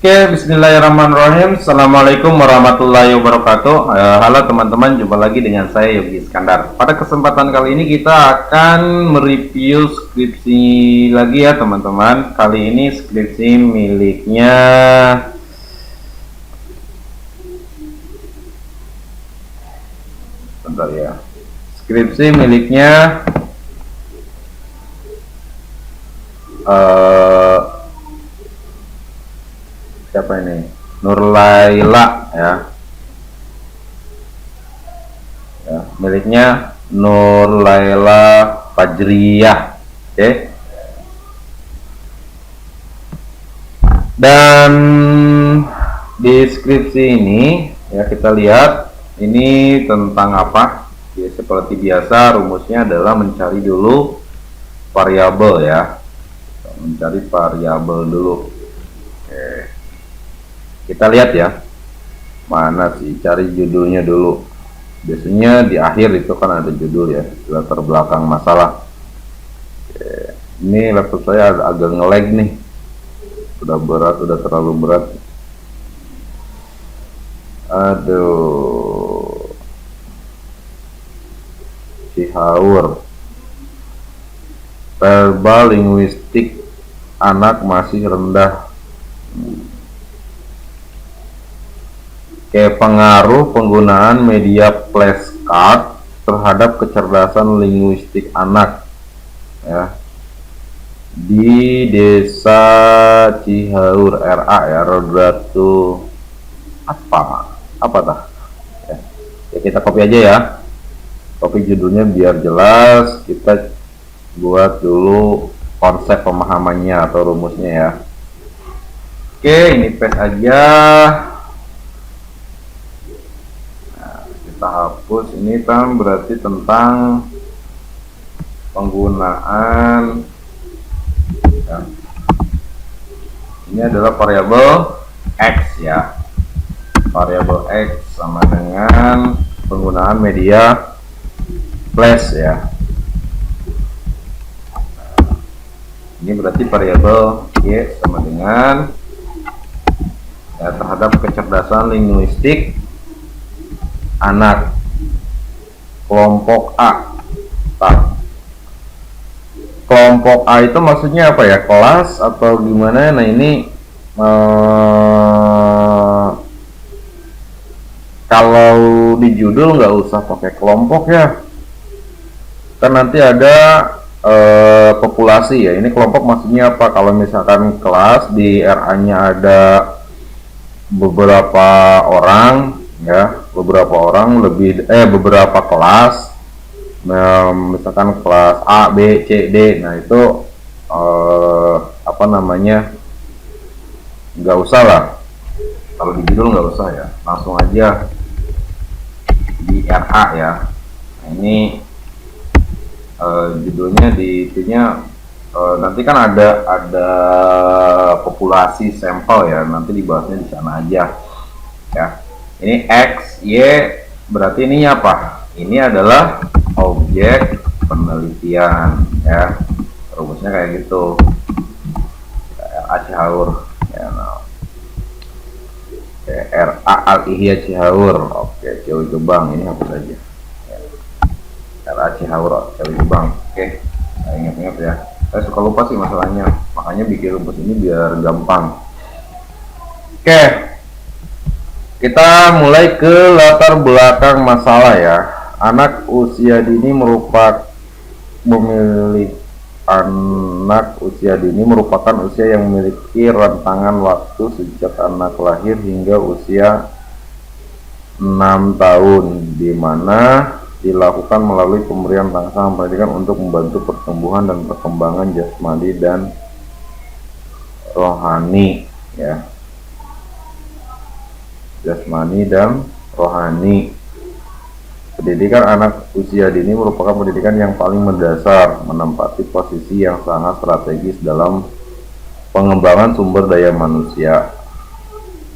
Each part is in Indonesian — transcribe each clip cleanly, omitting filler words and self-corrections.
Oke, bismillahirrahmanirrahim. Assalamualaikum warahmatullahi wabarakatuh. Halo teman-teman, jumpa lagi dengan saya Yogi Iskandar. Pada kesempatan kali ini kita akan mereview skripsi lagi ya teman-teman. Kali ini skripsi miliknya bentar ya. Skripsi miliknya siapa ini? Nurlaila ya. Miliknya Nurlaila Fajriyah. Oke. Dan deskripsi ini ya, kita lihat ini tentang apa ya. Seperti biasa rumusnya adalah mencari dulu variabel ya, mencari variabel dulu. Oke, kita lihat ya, mana sih, cari judulnya dulu. Biasanya di akhir itu kan ada judul ya, latar belakang masalah. Oke, ini laptop saya agak nge-lag nih, udah berat, udah terlalu berat. Aduh, cihaur verbal linguistik anak masih rendah. Kayak pengaruh penggunaan media flashcard terhadap kecerdasan linguistik anak ya di desa Cihaur RA ya, Rodratu apa dah ya, kita copy aja ya, copy judulnya biar jelas. Kita buat dulu konsep pemahamannya atau rumusnya ya. Oke, ini paste aja. Kita hapus. Ini kan berarti tentang penggunaan ya. Ini adalah variabel X ya, variabel X sama dengan penggunaan media flash ya. Ini berarti variabel Y sama dengan ya, terhadap kecerdasan linguistik anak kelompok A. Kelompok A itu maksudnya apa ya, kelas atau gimana? Nah ini kalau di judul nggak usah pakai kelompok ya, kan nanti ada populasi ya. Ini kelompok maksudnya apa? Kalau misalkan kelas di RA-nya ada beberapa orang ya, beberapa kelas, misalkan kelas A, B, C, D. Nah itu apa namanya, nggak usah lah, kalau di judul nggak usah ya, langsung aja di RA ya. Nah, ini judulnya di itunya nanti kan ada populasi sampel ya, nanti dibahasnya di sana aja ya. Ini X, Y, berarti ini apa? Ini adalah objek penelitian ya, rumusnya kayak gitu. RA Cihaur ya, nah. RA Al-Ihya Cihaur. Oke, Ciawi Gebang, ini hapus aja ya. RA Cihaur Ciawi Gebang. Oke, nah, ingat-ingat ya, saya suka lupa sih masalahnya, makanya bikin rumus ini biar gampang. Oke, kita mulai ke latar belakang masalah ya. Anak usia dini merupakan usia yang memiliki rentangan waktu sejak anak lahir hingga usia 6 tahun, di mana dilakukan melalui pemberian rangsangan pendidikan untuk membantu pertumbuhan dan perkembangan jasmani dan rohani ya. Jasmani dan rohani. Pendidikan anak usia dini merupakan pendidikan yang paling mendasar, menempati posisi yang sangat strategis dalam pengembangan sumber daya manusia.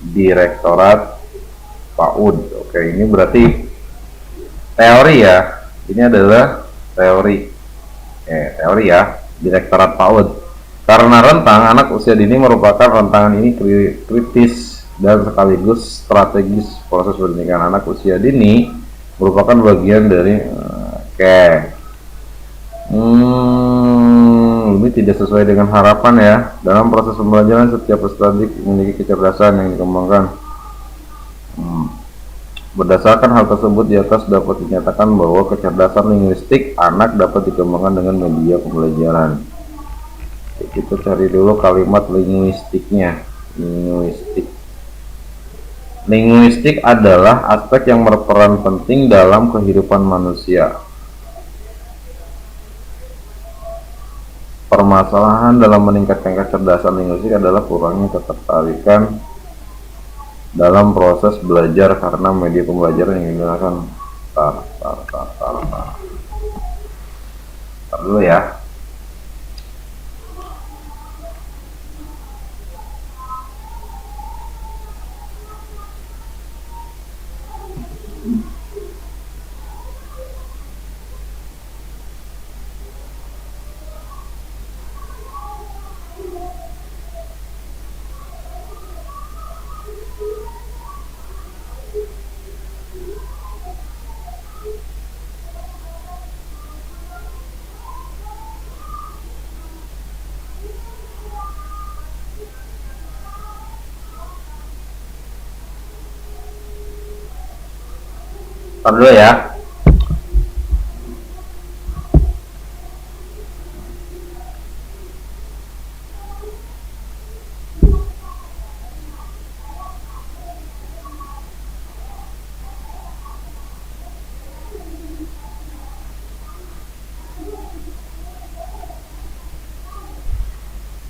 Direktorat PAUD. Oke, ini berarti teori ya. Ini adalah teori ya, Direktorat PAUD. Karena rentang, anak usia dini merupakan rentangan ini kritis dan sekaligus strategis. Proses pendidikan anak usia dini merupakan bagian dari ini tidak sesuai dengan harapan ya. Dalam proses pembelajaran, setiap peserta didik memiliki kecerdasan yang dikembangkan. Berdasarkan hal tersebut di atas dapat dinyatakan bahwa kecerdasan linguistik anak dapat dikembangkan dengan media pembelajaran. Kita cari dulu kalimat linguistiknya. Linguistik adalah aspek yang berperan penting dalam kehidupan manusia. Permasalahan dalam meningkatkan kecerdasan linguistik adalah kurangnya ketertarikan dalam proses belajar karena media pembelajaran yang digunakan. Tar dulu ya. Tar dulu ya.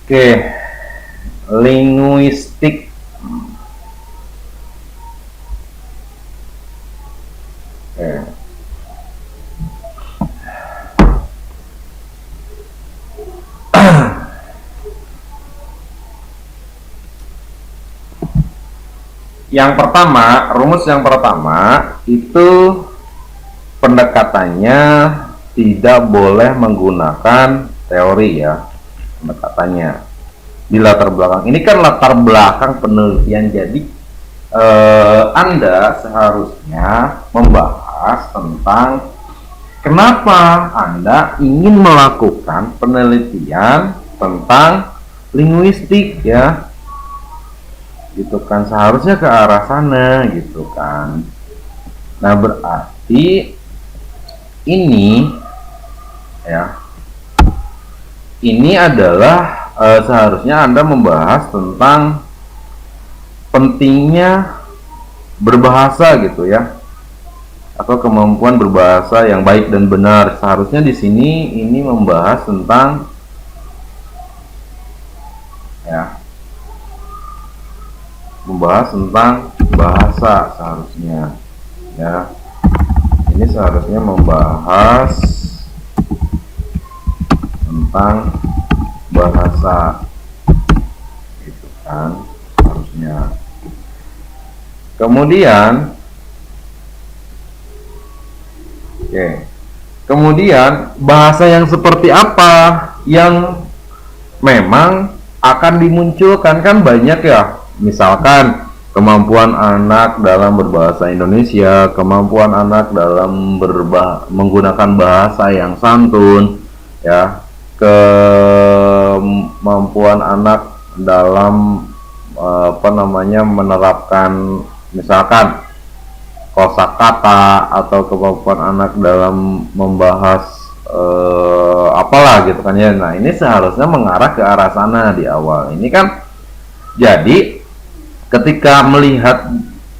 Oke, linguistik. Yang pertama, rumus yang pertama itu pendekatannya tidak boleh menggunakan teori ya. Pendekatannya di latar belakang. Ini kan latar belakang penelitian, jadi Anda seharusnya membahas tentang kenapa Anda ingin melakukan penelitian tentang linguistik ya. Gitu kan, seharusnya ke arah sana gitu kan. Nah, berarti ini ya, ini adalah seharusnya Anda membahas tentang pentingnya berbahasa gitu ya, atau kemampuan berbahasa yang baik dan benar. Seharusnya di sini ini membahas tentang ya, membahas tentang bahasa seharusnya ya. Ini seharusnya membahas tentang bahasa gitu kan, harusnya. Kemudian kemudian bahasa yang seperti apa yang memang akan dimunculkan, kan banyak ya. Misalkan kemampuan anak dalam berbahasa Indonesia, kemampuan anak dalam menggunakan bahasa yang santun ya, kemampuan anak dalam menerapkan misalkan kosakata, atau kemampuan anak dalam membahas apalah gitu kan ya. Nah, ini seharusnya mengarah ke arah sana di awal. Ini kan jadi ketika melihat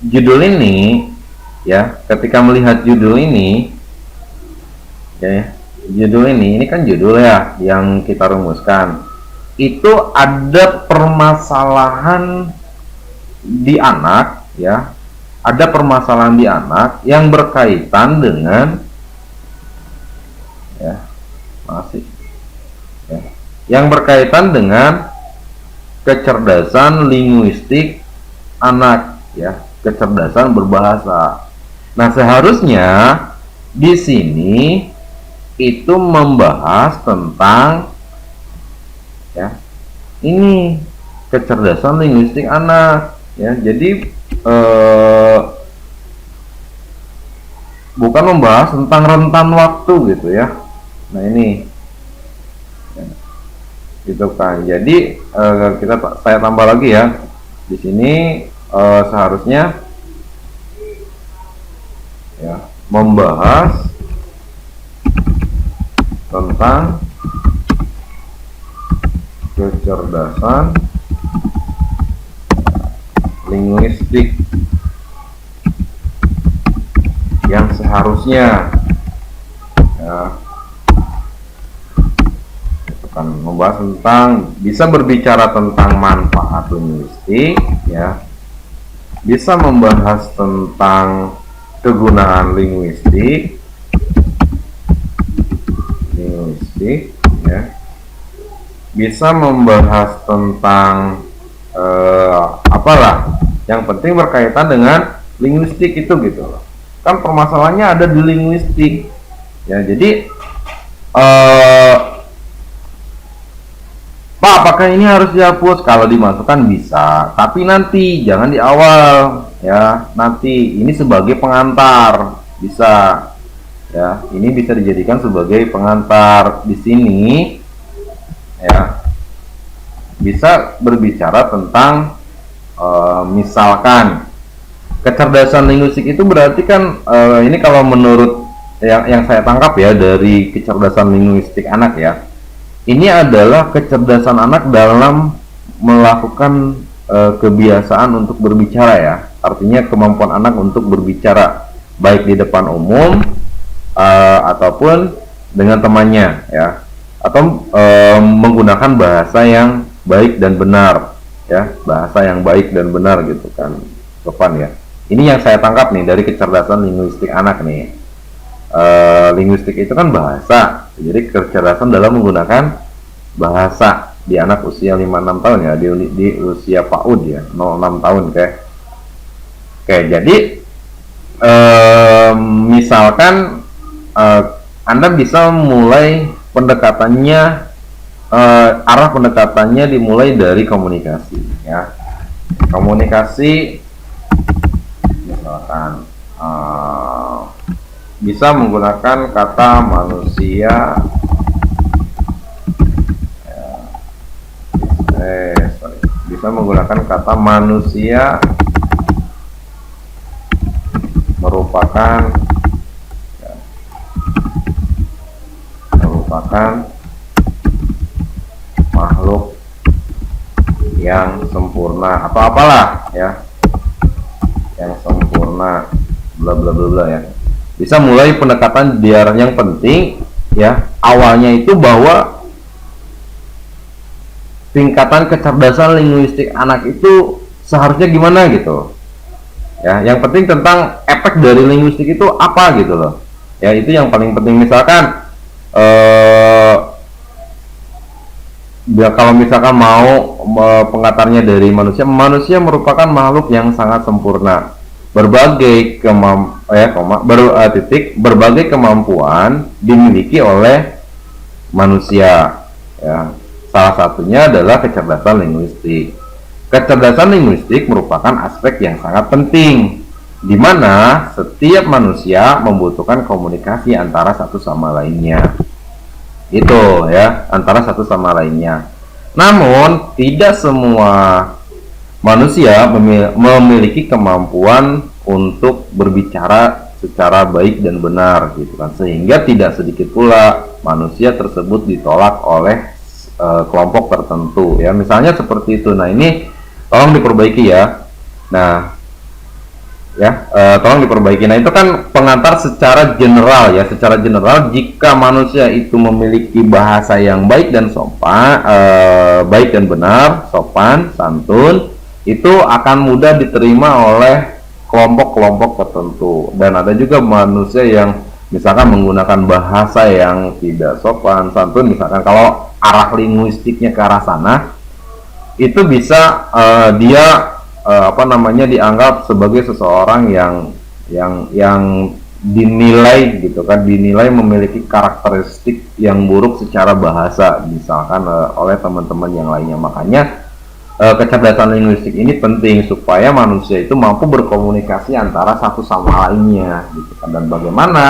judul ini ya, judul ini kan judul ya yang kita rumuskan. Itu ada permasalahan di anak ya, ada permasalahan di anak yang berkaitan dengan ya, yang berkaitan dengan kecerdasan linguistik anak ya, kecerdasan berbahasa. Nah, seharusnya di sini itu membahas tentang ya, ini kecerdasan linguistik anak ya. Jadi bukan membahas tentang rentan waktu gitu ya. Nah ini gitu kan. Jadi saya tambah lagi ya di sini, seharusnya ya membahas tentang kecerdasan linguistik yang seharusnya ya, itu kan membahas tentang, bisa berbicara tentang manfaat linguistik ya, bisa membahas tentang kegunaan linguistik ya, bisa membahas tentang apalah yang penting berkaitan dengan linguistik itu gitu loh. Kan permasalahannya ada di linguistik ya. Jadi Pak, apakah ini harus dihapus? Kalau dimasukkan bisa, tapi nanti jangan di awal ya. Nanti ini sebagai pengantar bisa ya. Ini bisa dijadikan sebagai pengantar di sini ya. Bisa berbicara tentang misalkan kecerdasan linguistik itu berarti kan ini kalau menurut yang saya tangkap ya dari kecerdasan linguistik anak ya, ini adalah kecerdasan anak dalam melakukan kebiasaan untuk berbicara ya. Artinya kemampuan anak untuk berbicara baik di depan umum ataupun dengan temannya ya, atau menggunakan bahasa yang baik dan benar ya, bahasa yang baik dan benar gitu kan Topan ya. Ini yang saya tangkap nih dari kecerdasan linguistik anak nih. Linguistik itu kan bahasa, jadi kecerdasan dalam menggunakan bahasa di anak usia 5-6 tahun ya, di usia PAUD ya 0-6 tahun kayak. Oke, jadi misalkan Anda bisa mulai pendekatannya, arah pendekatannya dimulai dari komunikasi ya. Komunikasi misalkan bisa menggunakan kata manusia bisa menggunakan kata manusia merupakan makhluk yang sempurna atau apalah ya, yang sempurna bla bla bla bla ya. Bisa mulai pendekatan di arah yang penting ya. Awalnya itu bahwa tingkatan kecerdasan linguistik anak itu seharusnya gimana gitu ya. Yang penting tentang efek dari linguistik itu apa gitu loh ya. Itu yang paling penting. Misalkan kalau misalkan mau pengantarnya dari manusia merupakan makhluk yang sangat sempurna, berbagai berbagai kemampuan dimiliki oleh manusia ya. Salah satunya adalah kecerdasan linguistik. Kecerdasan linguistik merupakan aspek yang sangat penting di mana setiap manusia membutuhkan komunikasi antara satu sama lainnya. Itu ya, antara satu sama lainnya. Namun tidak semua manusia memiliki kemampuan untuk berbicara secara baik dan benar gitu kan, sehingga tidak sedikit pula manusia tersebut ditolak oleh kelompok tertentu ya. Misalnya seperti itu. Nah ini tolong diperbaiki ya. Nah ya, tolong diperbaiki. Nah itu kan pengantar secara general ya. Secara general, jika manusia itu memiliki bahasa yang baik dan sopan, baik dan benar, sopan, santun, itu akan mudah diterima oleh kelompok-kelompok tertentu. Dan ada juga manusia yang misalkan menggunakan bahasa yang tidak sopan, santun, misalkan kalau arah linguistiknya ke arah sana, itu bisa dianggap sebagai seseorang yang dinilai gitu kan, dinilai memiliki karakteristik yang buruk secara bahasa misalkan oleh teman-teman yang lainnya. Makanya kecerdasan linguistik ini penting supaya manusia itu mampu berkomunikasi antara satu sama lainnya gitu kan. Dan bagaimana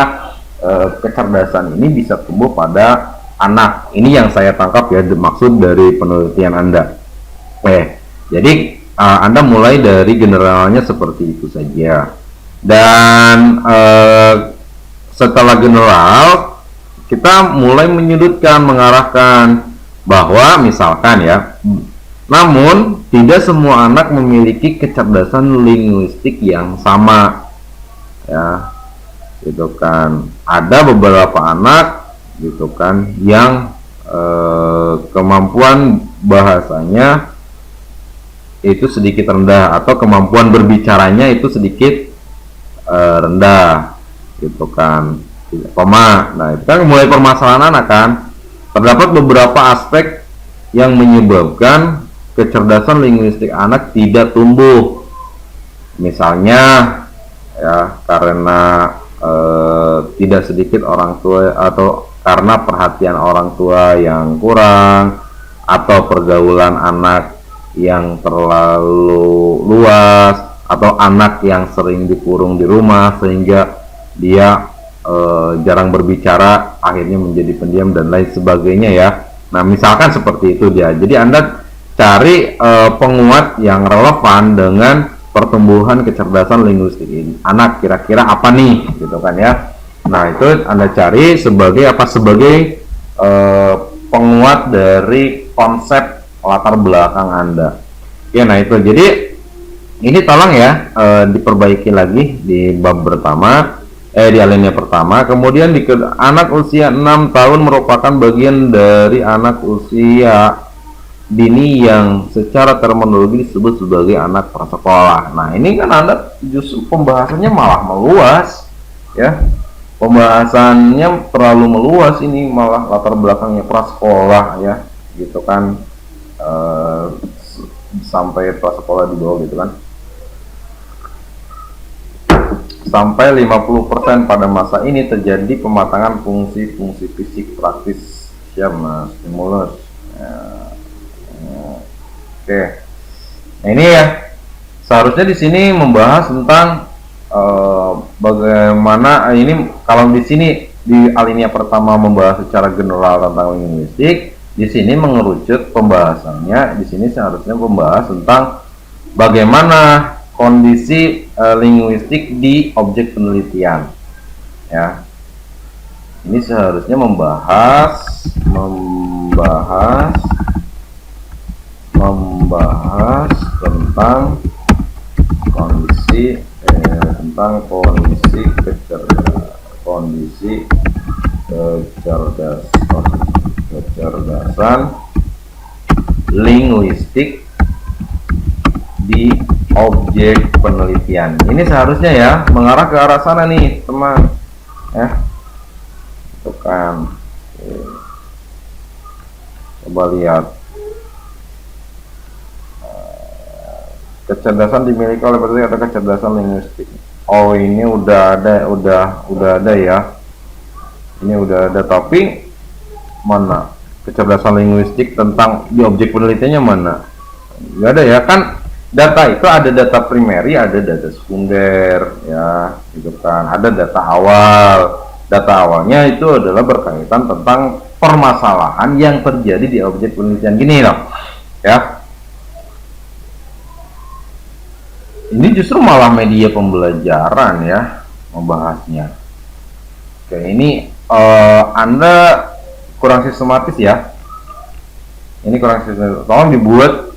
kecerdasan ini bisa tumbuh pada anak, ini yang saya tangkap ya maksud dari penelitian Anda. Jadi Anda mulai dari generalnya seperti itu saja, dan setelah general kita mulai menyudutkan, mengarahkan bahwa misalkan ya, namun tidak semua anak memiliki kecerdasan linguistik yang sama ya, gitu kan. Ada beberapa anak gitu kan yang kemampuan bahasanya itu sedikit rendah atau kemampuan berbicaranya itu sedikit rendah gitu kan. Nah itu kan mulai permasalahan anak kan. Terdapat beberapa aspek yang menyebabkan kecerdasan linguistik anak tidak tumbuh. Misalnya ya karena tidak sedikit orang tua, atau karena perhatian orang tua yang kurang, atau pergaulan anak yang terlalu luas, atau anak yang sering dikurung di rumah sehingga dia jarang berbicara, akhirnya menjadi pendiam dan lain sebagainya ya. Nah misalkan seperti itu dia. Jadi Anda cari penguat yang relevan dengan pertumbuhan kecerdasan linguistik ini. Anak kira-kira apa nih, gitu kan ya. Nah itu Anda cari sebagai apa? Sebagai penguat dari konsep latar belakang Anda. Ya, nah itu. Jadi ini tolong ya diperbaiki lagi di bab pertama, di alinea pertama. Kemudian di anak usia 6 tahun merupakan bagian dari anak usia dini yang secara terminologi disebut sebagai anak prasekolah. Nah ini kan Anda justru pembahasannya malah meluas ya, pembahasannya terlalu meluas, ini malah latar belakangnya prasekolah ya, gitu kan, sampai prasekolah di bawah gitu kan, sampai 50% pada masa ini terjadi pematangan fungsi-fungsi fisik praktis sama stimulus. Oke. Nah ini ya, seharusnya di sini membahas tentang bagaimana ini, kalau di sini di alinea pertama membahas secara general tentang linguistik, di sini mengerucut pembahasannya. Di sini seharusnya membahas tentang bagaimana kondisi linguistik di objek penelitian. Ya, ini seharusnya membahas tentang kondisi kecerdasan linguistik di objek penelitian. Ini seharusnya ya mengarah ke arah sana nih teman ya, itu kan. Coba lihat, kecerdasan dimiliki oleh peserta atau kecerdasan linguistik. Oh ini udah ada ya, ini udah ada, tapi mana kecerdasan linguistik tentang di objek penelitiannya mana? Nggak ada ya kan. Data itu ada data primary, ada data sekunder ya, gitu kan. Ada data awal. Data awalnya itu adalah berkaitan tentang permasalahan yang terjadi di objek penelitian, gini loh ya. Ini justru malah media pembelajaran ya membahasnya. Oke, ini Anda kurang sistematis ya. Ini kurang sistematis. Tolong dibuat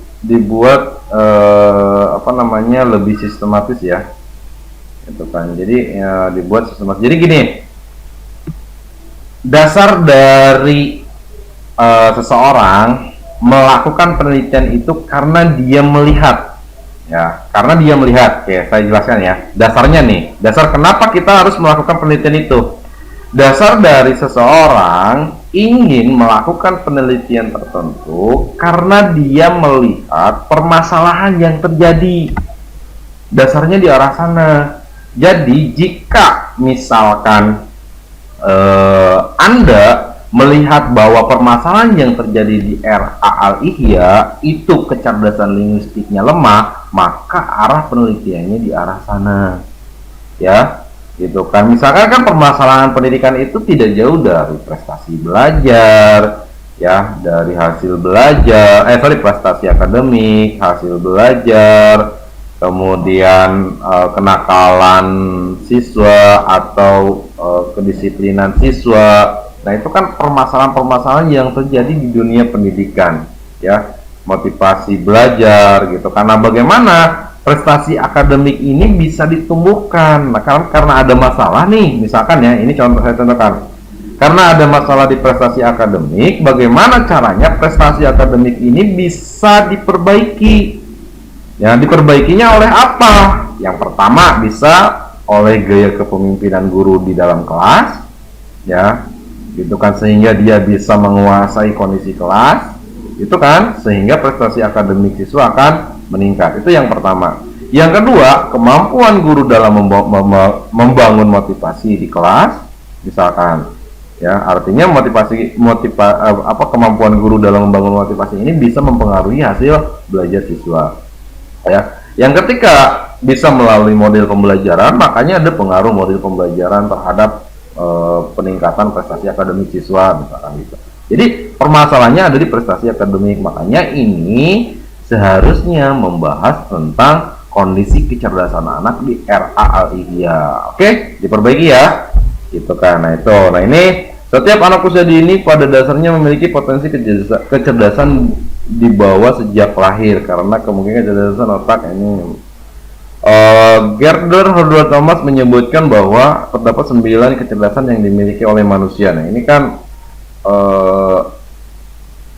lebih sistematis ya. Itu kan. Jadi dibuat sistematis. Jadi gini, dasar dari seseorang melakukan penelitian itu karena dia melihat. Ya, karena dia melihat. Oke, saya jelaskan ya. Dasarnya nih, dasar kenapa kita harus melakukan penelitian itu. Dasar dari seseorang ingin melakukan penelitian tertentu karena dia melihat permasalahan yang terjadi. Dasarnya di arah sana. Jadi, jika misalkan Anda melihat bahwa permasalahan yang terjadi di RA Al-Ihya itu kecerdasan linguistiknya lemah, maka arah penelitiannya di arah sana, ya, gitu kan. Misalkan kan permasalahan pendidikan itu tidak jauh dari prestasi belajar, ya, dari hasil belajar, prestasi akademik, hasil belajar, kemudian kenakalan siswa atau kedisiplinan siswa. Nah, itu kan permasalahan-permasalahan yang terjadi di dunia pendidikan, ya, motivasi belajar gitu. Karena bagaimana prestasi akademik ini bisa ditumbuhkan. Nah, karena ada masalah nih, misalkan ya, ini saya contohkan. Karena ada masalah di prestasi akademik, bagaimana caranya prestasi akademik ini bisa diperbaiki? Ya, diperbaikinya oleh apa? Yang pertama bisa oleh gaya kepemimpinan guru di dalam kelas, ya, gitu kan, sehingga dia bisa menguasai kondisi kelas, itu kan, sehingga prestasi akademik siswa akan meningkat. Itu yang pertama. Yang kedua, kemampuan guru dalam membangun motivasi di kelas, misalkan, ya, artinya kemampuan guru dalam membangun motivasi ini bisa mempengaruhi hasil belajar siswa, ya. Yang ketika bisa melalui model pembelajaran, makanya ada pengaruh model pembelajaran terhadap peningkatan prestasi akademik siswa, misalkan gitu. Jadi permasalahannya ada di prestasi akademik, makanya ini seharusnya membahas tentang kondisi kecerdasan anak di RA Al-Ihya. Oke, diperbaiki ya, gitu kan. Nah ini setiap anak usia dini pada dasarnya memiliki potensi kecerdasan di bawah sejak lahir, karena kemungkinan kecerdasan otak ini Gerdner Howard Thomas menyebutkan bahwa terdapat 9 kecerdasan yang dimiliki oleh manusia. Nah, ini kan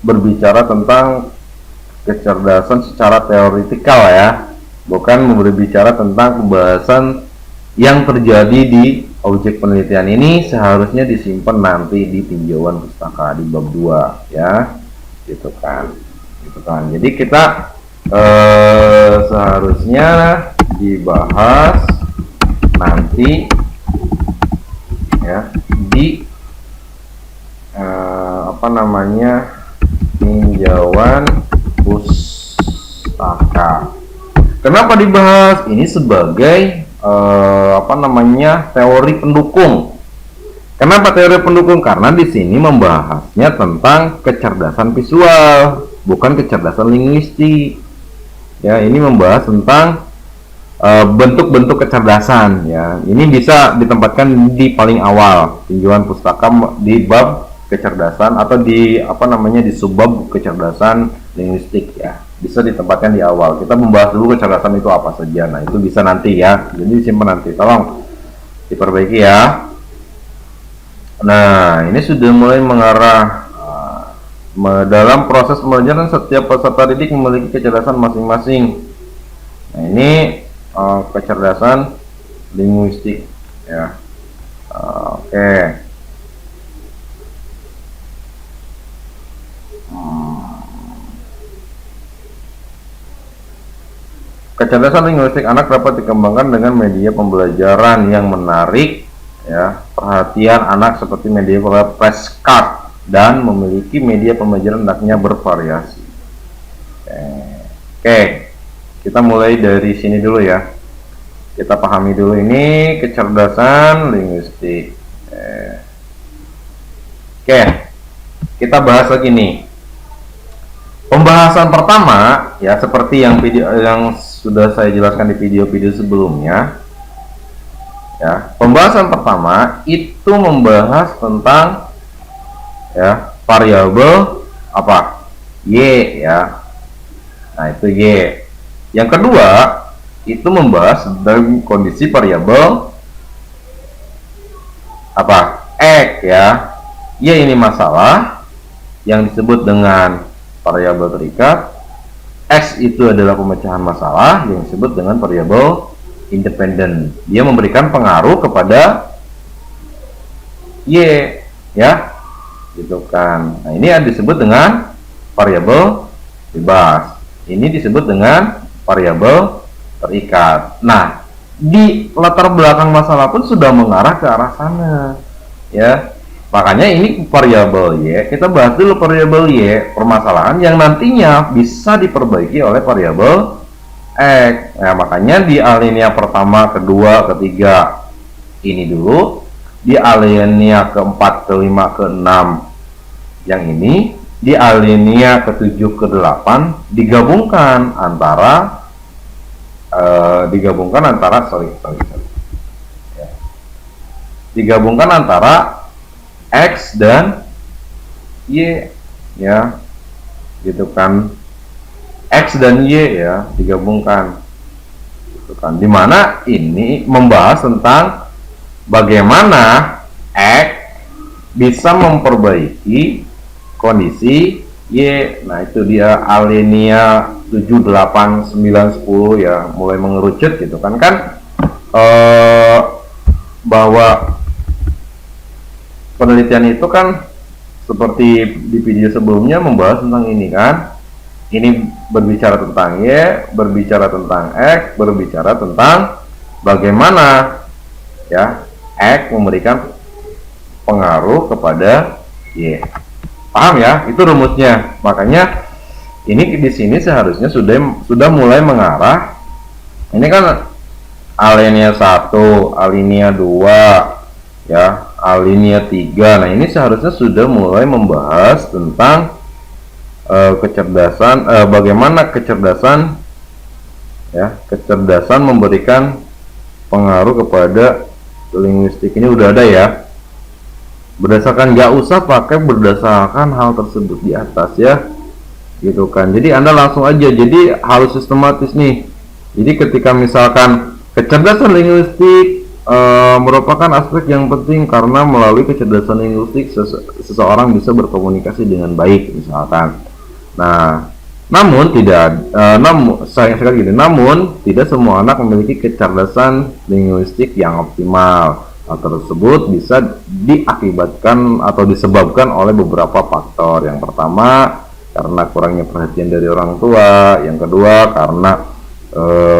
berbicara tentang kecerdasan secara teoritikal, ya, bukan berbicara tentang pembahasan yang terjadi di objek penelitian. Ini seharusnya disimpan nanti di tinjauan pustaka di bab 2, ya, gitu kan. Jadi kita seharusnya dibahas nanti, ya, di tinjauan pustaka. Kenapa dibahas ini sebagai teori pendukung? Kenapa teori pendukung? Karena di sini membahasnya tentang kecerdasan visual, bukan kecerdasan linguistik. Ya, ini membahas tentang bentuk-bentuk kecerdasan, ya. Ini bisa ditempatkan di paling awal tinjauan pustaka di bab kecerdasan, atau di di subbab kecerdasan linguistik, ya. Bisa ditempatkan di awal. Kita membahas dulu kecerdasan itu apa saja. Nah, itu bisa nanti, ya. Jadi simpan nanti. Tolong diperbaiki, ya. Nah, ini sudah mulai mengarah dalam proses pembelajaran. Setiap peserta didik memiliki kecerdasan masing-masing. Nah, ini kecerdasan linguistik, ya. Oke. Kecerdasan linguistik anak dapat dikembangkan dengan media pembelajaran yang menarik, ya, perhatian anak, seperti media flashcard, dan memiliki media pembelajaran anaknya bervariasi. Oke. Kita mulai dari sini dulu, ya. Kita pahami dulu ini kecerdasan linguistik. Oke. Kita bahas lagi nih. Pembahasan pertama, ya, seperti yang sudah saya jelaskan di video-video sebelumnya. Ya, pembahasan pertama itu membahas tentang, ya, variabel apa? Y, ya. Nah, itu Y. Yang kedua, itu membahas tentang kondisi variabel apa? X, ya. Y ini masalah yang disebut dengan variabel terikat. X itu adalah pemecahan masalah yang disebut dengan variabel independen. Dia memberikan pengaruh kepada Y, ya, gitu kan. Nah, ini disebut dengan variabel bebas. Ini disebut dengan variabel terikat. Nah, di latar belakang masalah pun sudah mengarah ke arah sana, ya. Makanya ini variabel Y, kita bahas dulu variabel Y, permasalahan yang nantinya bisa diperbaiki oleh variabel X. Nah, makanya di alinea pertama, kedua, ketiga ini dulu, di alinea keempat, kelima, keenam yang ini, di alinea ke-7, ke-8 digabungkan antara digabungkan antara X dan Y, ya, gitu kan. X dan Y ya digabungkan, gitu kan. Dimana ini membahas tentang bagaimana X bisa memperbaiki kondisi Y. Nah, itu dia alinea 7, 8, 9, 10 ya, mulai mengerucut gitu kan. Bahwa penelitian itu kan seperti di video sebelumnya membahas tentang ini kan. Ini berbicara tentang Y, berbicara tentang X, berbicara tentang bagaimana ya X memberikan pengaruh kepada Y. Paham ya? Itu rumusnya. Makanya ini di sini seharusnya sudah mulai mengarah. Ini kan alinea 1, alinea 2 ya, alinea 3. Nah, ini seharusnya sudah mulai membahas tentang kecerdasan, bagaimana kecerdasan ya, kecerdasan memberikan pengaruh kepada linguistik. Ini udah ada ya. Berdasarkan, nggak usah pakai berdasarkan hal tersebut di atas ya, gitu kan. Jadi Anda langsung aja, jadi harus sistematis nih. Jadi ketika misalkan kecerdasan linguistik merupakan aspek yang penting karena melalui kecerdasan linguistik seseorang bisa berkomunikasi dengan baik misalkan. Nah, namun sayang sekali gini, namun tidak semua anak memiliki kecerdasan linguistik yang optimal. Hal tersebut bisa diakibatkan atau disebabkan oleh beberapa faktor. Yang pertama, karena kurangnya perhatian dari orang tua. Yang kedua, karena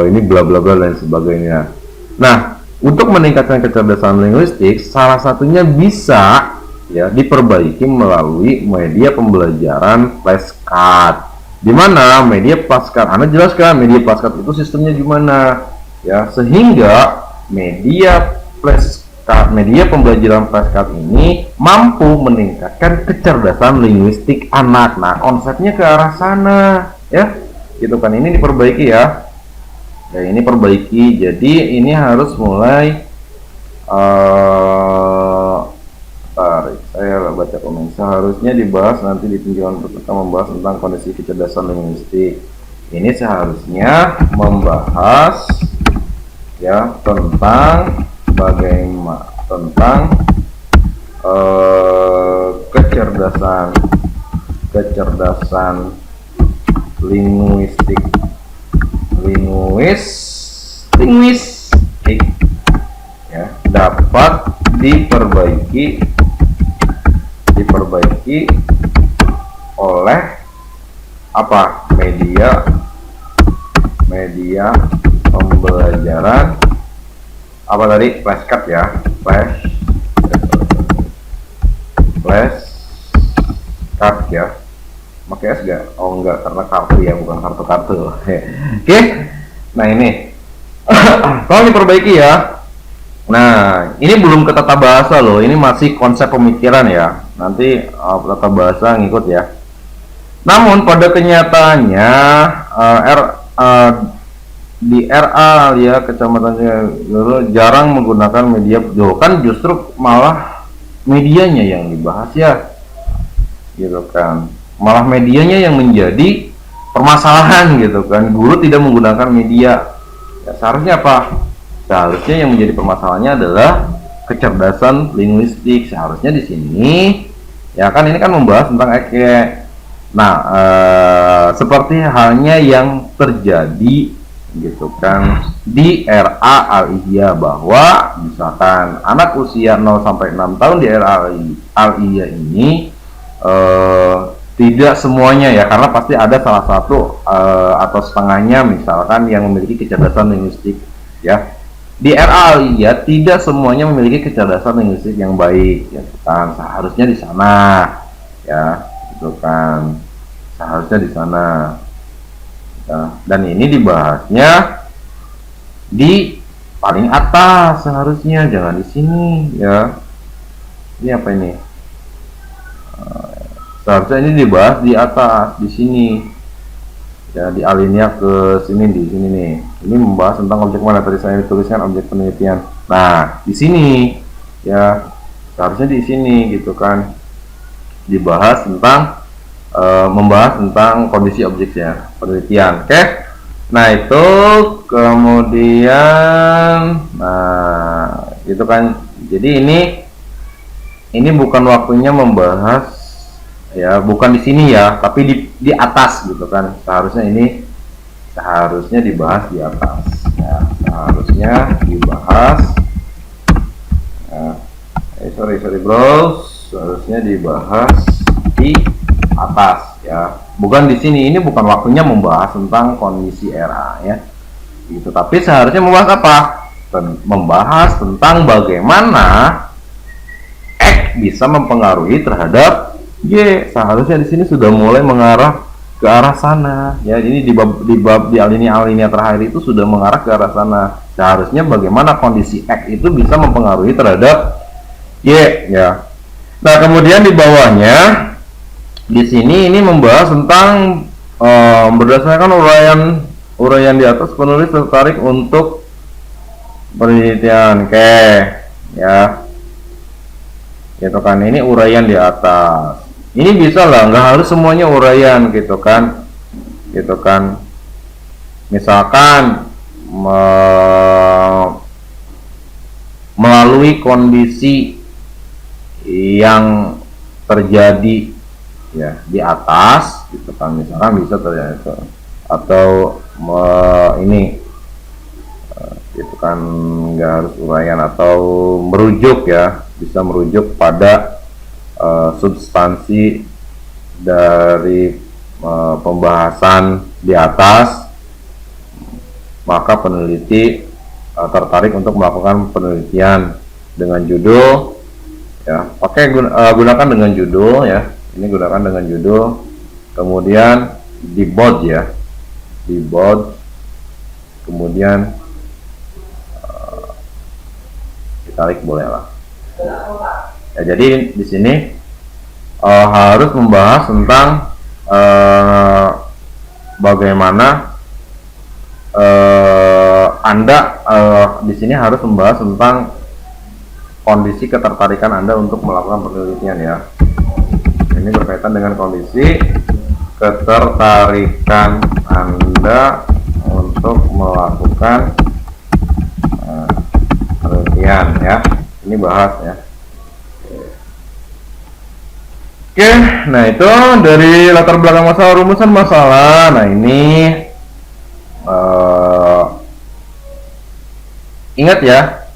ini bla bla bla dan sebagainya. Nah, untuk meningkatkan kecerdasan linguistik, salah satunya bisa ya diperbaiki melalui media pembelajaran flashcard. Di mana media flashcard, Anda jelaskan media flashcard itu sistemnya gimana ya, sehingga media pembelajaran flashcard ini mampu meningkatkan kecerdasan linguistik anak. Nah, konsepnya ke arah sana ya, gitu kan. Ini diperbaiki ya. Ya, ini perbaiki. Jadi ini harus mulai saya baca komen. Seharusnya dibahas nanti di tinjauan pertama, membahas tentang kondisi kecerdasan linguistik. Ini seharusnya membahas ya tentang bagaimana kecerdasan linguistik ya dapat diperbaiki oleh apa? Media pembelajaran apa tadi? Flashcard ya, flashcard ya. Pakai S gak? Oh enggak, karena kartu ya, bukan kartu-kartu. Oke. Nah, ini tolong diperbaiki ya. Nah, ini belum ke tata bahasa loh, ini masih konsep pemikiran ya. Nanti tata bahasa ngikut ya. Namun pada kenyataannya di RA ya, kecamatannya jarang menggunakan media. Kan justru malah medianya yang dibahas ya, gitu kan. Malah medianya yang menjadi permasalahan gitu kan. Guru tidak menggunakan media ya, seharusnya apa? Seharusnya yang menjadi permasalahannya adalah kecerdasan linguistik. Seharusnya di sini ya kan, ini kan membahas tentang EQ. Nah, seperti halnya yang terjadi gitu kan di RA Al-Ihya, bahwa misalkan anak usia 0 sampai 6 tahun di RA Al-Ihya ini tidak semuanya ya, karena pasti ada salah satu atau setengahnya misalkan yang memiliki kecerdasan linguistik ya. di RA Aliyah tidak semuanya memiliki kecerdasan linguistik yang baik, ya kan? Seharusnya di sana, ya, itu kan seharusnya di sana. Ya. Dan ini dibahasnya di paling atas seharusnya, jangan di sini, ya. Ini apa ini? Seharusnya ini dibahas di atas, di sini. Ya, di alinea ke sini, di sini nih. Ini membahas tentang objek mana, tadi saya tuliskan objek penelitian. Nah, di sini ya seharusnya di sini gitu kan, dibahas tentang membahas tentang kondisi objek ya, penelitian. Oke. Nah, itu kemudian itu kan, jadi ini bukan waktunya membahas, ya bukan di sini ya, tapi di atas gitu kan. Seharusnya dibahas di atas, ya, seharusnya dibahas, ya. Sorry bro, seharusnya dibahas di atas, ya, bukan di sini. Ini bukan waktunya membahas tentang kondisi RA ya gitu, tapi seharusnya membahas apa? Membahas tentang bagaimana X bisa mempengaruhi terhadap Y. Seharusnya di sini sudah mulai mengarah ke arah sana, ya. Ini di alinea terakhir itu sudah mengarah ke arah sana. Seharusnya bagaimana kondisi X itu bisa mempengaruhi terhadap Y, ya. Nah, kemudian di bawahnya di sini ini membahas tentang berdasarkan uraian di atas, penulis tertarik untuk penelitian, oke, ya. Gitu kan, ini uraian di atas. Ini bisa lah, nggak harus semuanya uraian gitu kan, misalkan melalui kondisi yang terjadi ya di atas gitu kan, misalkan bisa terjadi, atau ini gitu kan, nggak harus uraian, atau merujuk, ya, bisa merujuk pada substansi dari pembahasan di atas, maka peneliti tertarik untuk melakukan penelitian dengan judul, ya, gunakan dengan judul, ya, ini gunakan dengan judul, kemudian di bold, ya, di bold, kemudian ditarik boleh lah. Ya, jadi di sini harus membahas tentang bagaimana Anda di sini harus membahas tentang kondisi ketertarikan Anda untuk melakukan penelitian, ya. Ini berkaitan dengan kondisi ketertarikan Anda untuk melakukan penelitian, ya. Ini bahas, ya. Oke, nah itu dari latar belakang masalah, rumusan masalah. Nah, ini ingat ya,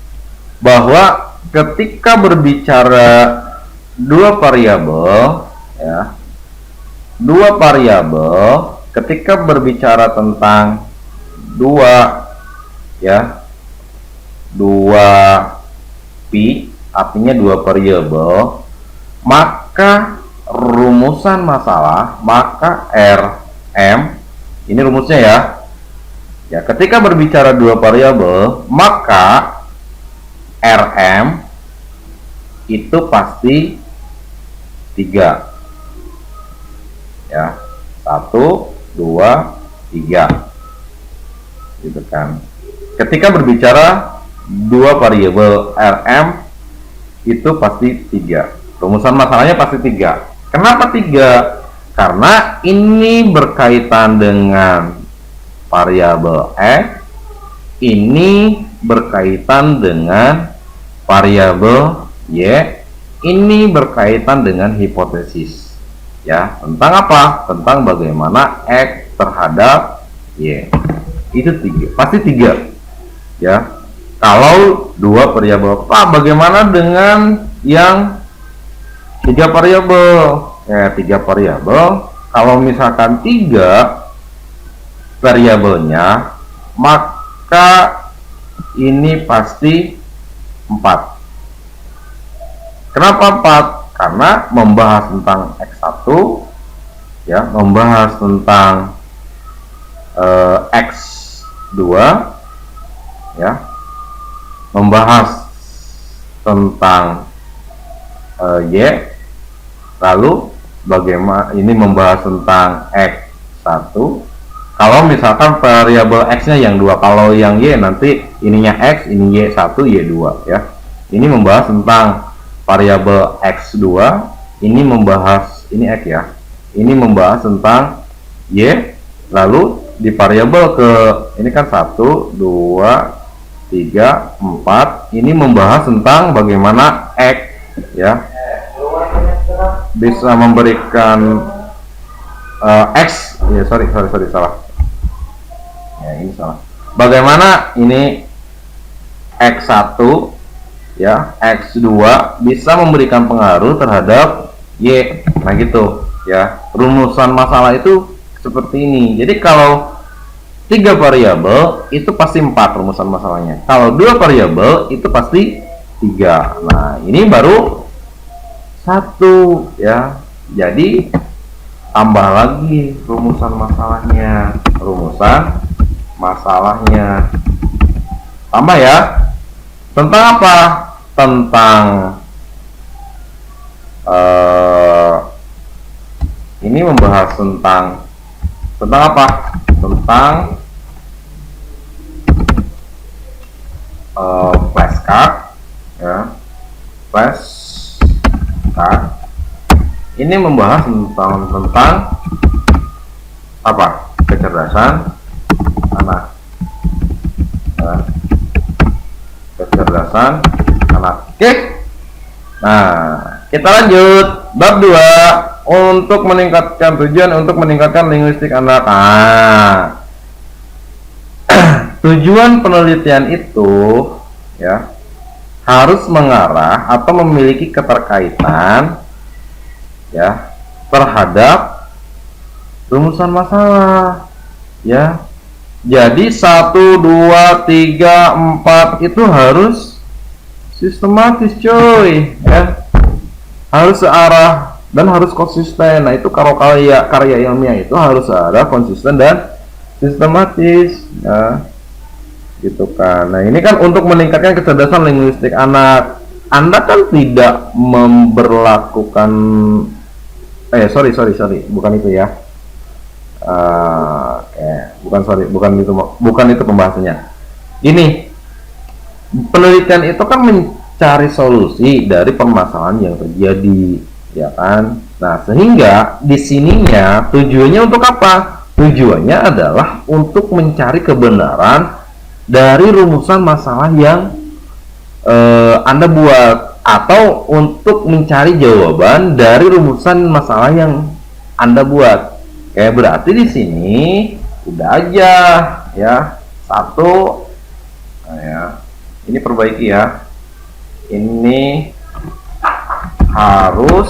bahwa ketika berbicara dua variabel, ya, ketika berbicara tentang dua pi, artinya dua variabel, maka rumusan masalah, maka Rm, ini rumusnya, ya, ketika berbicara dua variabel, maka Rm itu pasti 3, ya, 1, 2, 3 gitu kan. Ketika berbicara dua variabel, Rm itu pasti 3, rumusan masalahnya pasti 3. Kenapa 3? Karena ini berkaitan dengan variabel X, ini berkaitan dengan variabel Y, ini berkaitan dengan hipotesis, ya, tentang apa? Tentang bagaimana X terhadap Y. Itu 3, pasti 3, ya. Kalau dua variabel, bagaimana dengan yang 3 variabel? Ya, 3 variabel. Kalau misalkan 3 variabelnya, maka ini pasti 4. Kenapa 4? Karena membahas tentang X1, ya, membahas tentang X2, ya, membahas tentang Y, lalu bagaimana ini membahas tentang X1. Kalau misalkan variabel X nya yang 2, kalau yang Y nanti ininya X, ini Y1, Y2, ya. Ini membahas tentang variabel X2, ini membahas, ini X ya, ini membahas tentang Y, lalu di variabel ke ini kan 1, 2, 3, 4, ini membahas tentang bagaimana X, ya, bisa memberikan X, ya, sorry salah, ya, ini salah, bagaimana ini X1, ya, X2 bisa memberikan pengaruh terhadap Y. Nah gitu ya, rumusan masalah itu seperti ini. Jadi kalau 3 variabel itu pasti 4 rumusan masalahnya, kalau 2 variabel itu pasti 3. Nah ini baru 1 ya, jadi tambah lagi rumusan masalahnya, tambah ya. Tentang apa? Tentang ini membahas tentang apa? Tentang flashcard, ya, flashcard. Ini membahas tentang apa? Kecerdasan anak, ya. Kecerdasan anak. Oke. Nah, kita lanjut bab 2, untuk meningkatkan tujuan untuk meningkatkan linguistik anak. Nah, tujuan penelitian itu ya harus mengarah atau memiliki keterkaitan ya terhadap rumusan masalah, ya. Jadi 1, 2, 3, 4 itu harus sistematis, coy, ya. Harus searah dan harus konsisten. Nah, itu kalau karya ilmiah itu harus searah, konsisten dan sistematis, ya. Gitu kan. Nah, ini kan untuk meningkatkan kecerdasan linguistik anak. Anda kan tidak memberlakukan sorry, bukan itu ya. Bukan itu pembahasannya. Ini penelitian itu kan mencari solusi dari permasalahan yang terjadi, ya kan. Nah, sehingga di sininya tujuannya untuk apa? Tujuannya adalah untuk mencari kebenaran dari rumusan masalah yang Anda buat, atau untuk mencari jawaban dari rumusan masalah yang Anda buat. Kayak berarti di sini udah aja ya, 1, nah, ya. Ini perbaiki ya. Ini harus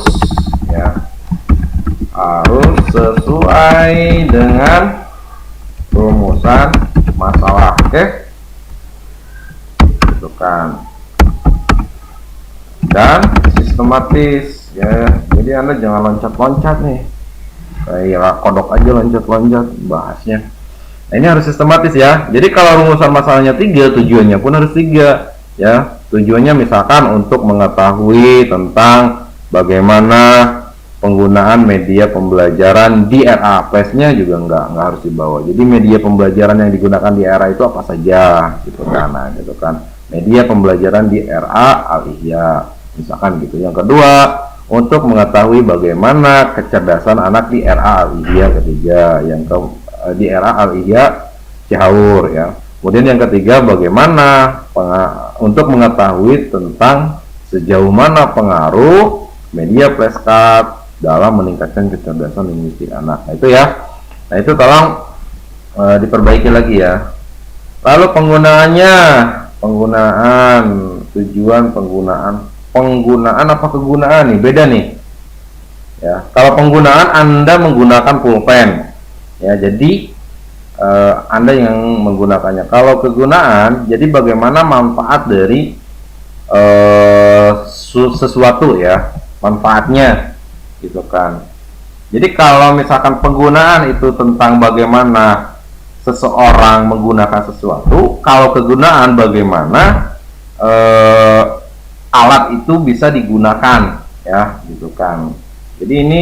sesuai dengan rumusan masalah. Oke. Itu kan. Dan sistematis ya. Jadi Anda jangan loncat-loncat nih. Kayak kodok aja loncat-loncat bahasnya. Nah, ini harus sistematis ya. Jadi kalau rumusan masalahnya 3, tujuannya pun harus 3 ya. Tujuannya misalkan untuk mengetahui tentang bagaimana penggunaan media pembelajaran di RA. Flashnya juga nggak harus dibawa. Jadi media pembelajaran yang digunakan di RA itu apa saja gitu kan. Nah, gitu kan. Media pembelajaran di RA Al-Ihya misalkan gitu. Yang kedua, untuk mengetahui bagaimana kecerdasan anak di RA Al-Ihya ketiga, di RA Al-Ihya Cihaur ya. Kemudian yang ketiga, bagaimana untuk mengetahui tentang sejauh mana pengaruh media flashcard dalam meningkatkan kecerdasan linguistik anak. Nah, itu ya. Nah, itu tolong diperbaiki lagi ya. Lalu tujuan penggunaan apa kegunaan nih, beda nih ya. Kalau penggunaan Anda menggunakan pulpen ya, jadi Anda yang menggunakannya. Kalau kegunaan, jadi bagaimana manfaat dari sesuatu ya, manfaatnya gitu kan. Jadi kalau misalkan penggunaan itu tentang bagaimana seseorang menggunakan sesuatu, kalau kegunaan bagaimana alat itu bisa digunakan ya gitu kan. Jadi ini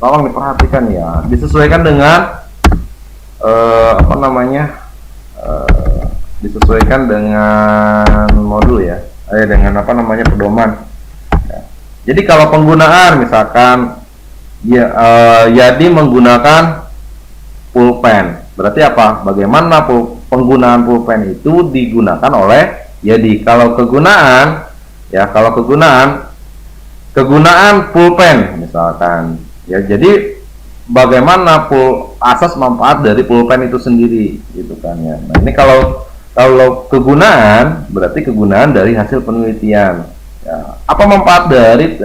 tolong diperhatikan ya, disesuaikan dengan apa namanya, disesuaikan dengan modul ya, dengan apa namanya, pedoman ya. Jadi kalau penggunaan misalkan ya, Yadi menggunakan pulpen, berarti apa, bagaimana penggunaan pulpen itu digunakan oleh Yadi. Kalau kegunaan ya, kalau kegunaan pulpen misalkan ya, jadi bagaimana asas manfaat dari pulpen itu sendiri gitu kan ya. Nah ini kalau kegunaan, berarti kegunaan dari hasil penelitian ya. Apa manfaat dari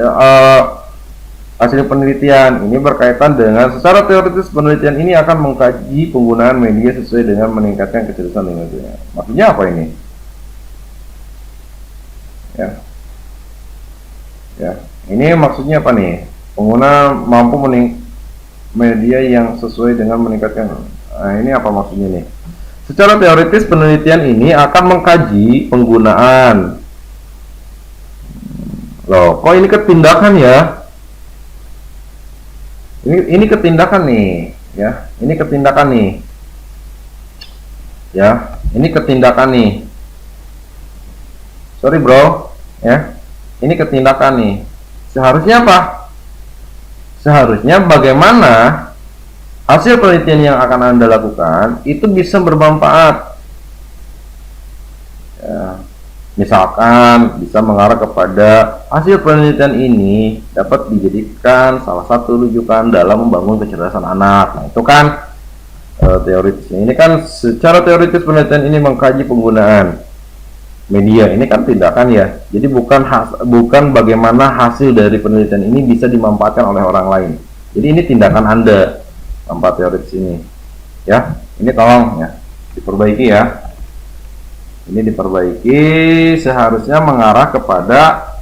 hasil penelitian? Ini berkaitan dengan secara teoritis penelitian ini akan mengkaji penggunaan media sesuai dengan meningkatkan kecerdasan lingkungan. Maksudnya apa ini ya, ini maksudnya apa nih, pengguna mampu media yang sesuai dengan meningkatkan. Nah, ini apa maksudnya nih? Secara teoritis penelitian ini akan mengkaji penggunaan. Loh, kok ini ketindakan ya? Ini ketindakan nih, ya. Ini ketindakan nih. Ya, ini ketindakan nih. Sorry, Bro. Ya. Ini ketindakan nih. Seharusnya apa? Seharusnya bagaimana hasil penelitian yang akan Anda lakukan itu bisa bermanfaat ya, misalkan bisa mengarah kepada hasil penelitian ini dapat dijadikan salah satu rujukan dalam membangun kecerdasan anak. Nah itu kan teoritisnya. Ini kan secara teoritis penelitian ini mengkaji penggunaan media, ini kan tindakan ya. Jadi bukan bagaimana hasil dari penelitian ini bisa dimanfaatkan oleh orang lain. Jadi ini tindakan Anda, tanpa teoritis ini. Ya, ini tolong ya diperbaiki ya. Ini diperbaiki, seharusnya mengarah kepada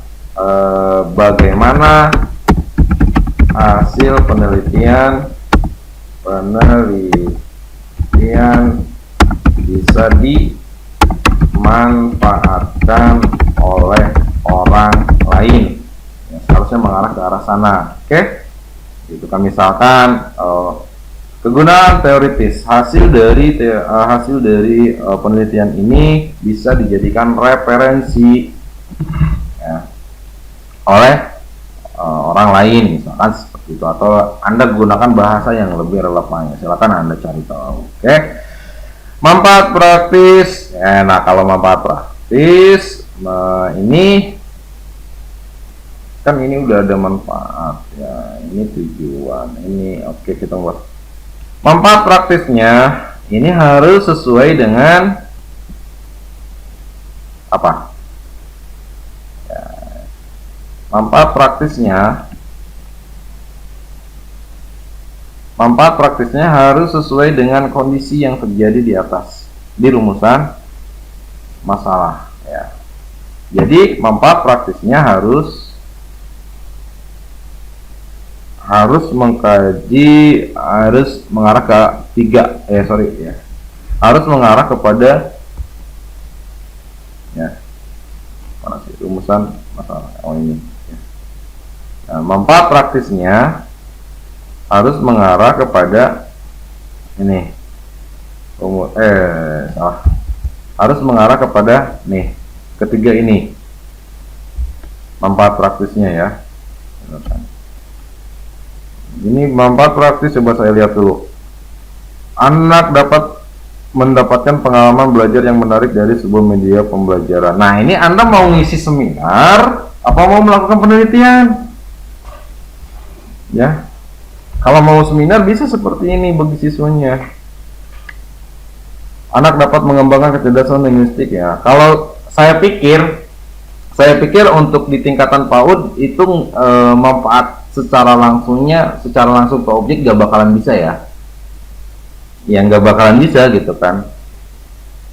bagaimana hasil penelitian bisa dimanfaatkan oleh orang lain ya, seharusnya mengarah ke arah sana. Oke, itu kan misalkan kegunaan teoritis, hasil dari penelitian ini bisa dijadikan referensi ya, oleh orang lain misalkan seperti itu, atau Anda gunakan bahasa yang lebih relevan ya, silakan Anda cari tahu. Oke. Manfaat praktis ya, nah kalau manfaat praktis ini kan ini udah ada manfaat ya, ini tujuan ini. Oke, kita buat manfaat praktisnya ini harus sesuai dengan apa ya, manfaat praktisnya harus sesuai dengan kondisi yang terjadi di atas di rumusan masalah ya. Jadi manfaat praktisnya harus mengkaji, harus mengarah ke harus mengarah kepada ya, mana sih rumusan masalah, ini ya. Nah, manfaat praktisnya harus mengarah kepada ini harus mengarah kepada nih ketiga ini manfaat praktisnya ya. Ini manfaat praktis, coba saya lihat dulu. Anak dapat mendapatkan pengalaman belajar yang menarik dari sebuah media pembelajaran. Nah ini Anda mau ngisi seminar apa mau melakukan penelitian ya? Kalau mau seminar bisa seperti ini bagi siswanya. Anak dapat mengembangkan kecerdasan linguistik ya. Kalau saya pikir untuk di tingkatan PAUD itu manfaat secara langsung ke objek gak bakalan bisa ya. ya nggak bakalan bisa gitu kan.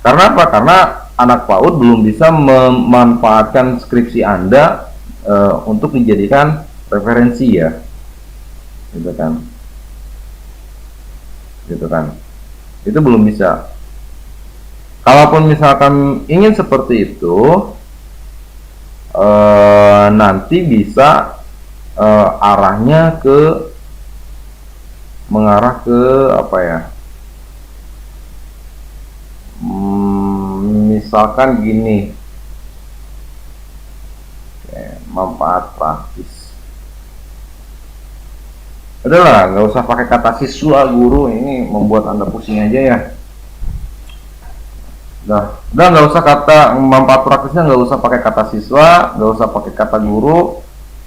Karena apa? Karena anak PAUD belum bisa memanfaatkan skripsi Anda untuk dijadikan referensi ya, gitu kan, gitu kan. Itu belum bisa. Kalaupun misalkan ingin seperti itu, nanti bisa arahnya ke mengarah ke apa ya? Misalkan gini, manfaat praktis. Udahlah, nggak usah pakai kata siswa guru, ini membuat Anda pusing aja ya. Udah nggak usah kata manfaat praktisnya, nggak usah pakai kata siswa, nggak usah pakai kata guru.